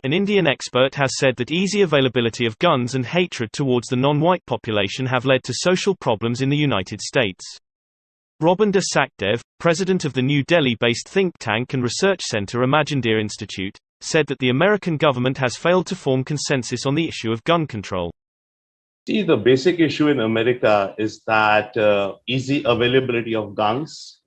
An Indian expert has said that easy availability of guns and hatred towards the non-white population have led to social problems in the United States. Robin Sakdev, president of the New Delhi-based think tank and research center Imagindeer Institute, said that the American government has failed to form consensus on the issue of gun control. See, the basic issue in America is that easy availability of guns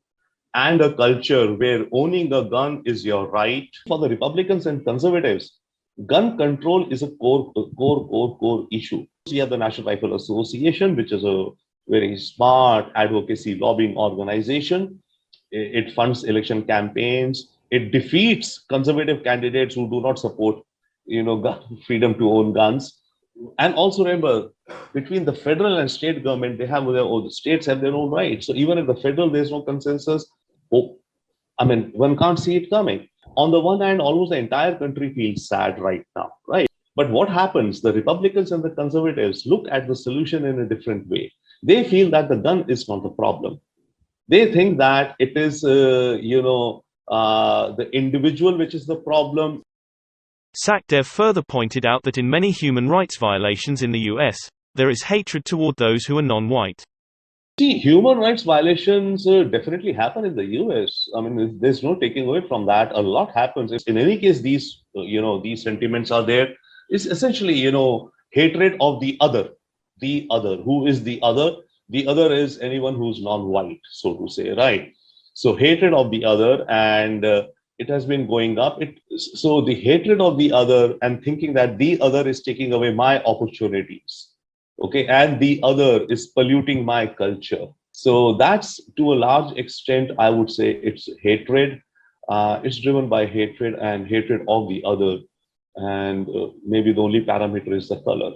and a culture where owning a gun is your right. For the Republicans and conservatives, gun control is a core issue. We have the National Rifle Association, which is a very smart advocacy lobbying organization. It funds election campaigns. It defeats conservative candidates who do not support, freedom to own guns. And also remember, between the federal and state government, they have their own, the states have their own rights. So even at the federal, there's no consensus. One can't see it coming. On the one hand, almost the entire country feels sad right now, right? But what happens? The Republicans and the conservatives look at the solution in a different way. They feel that the gun is not the problem. They think that it is, the individual which is the problem. Sakdev further pointed out that in many human rights violations in the US, there is hatred toward those who are non-white. See, human rights violations definitely happen in the US. There's no taking away from that. A lot happens. In any case, these sentiments are there. It's essentially, hatred of the other. The other. Who is the other? The other is anyone who's non-white, so to say, right? So hatred of the other, and it has been going up. So the hatred of the other and thinking that the other is taking away my opportunities, okay, and the other is polluting my culture. So that's, to a large extent, I would say it's hatred. It's driven by hatred and hatred of the other. And maybe the only parameter is the color.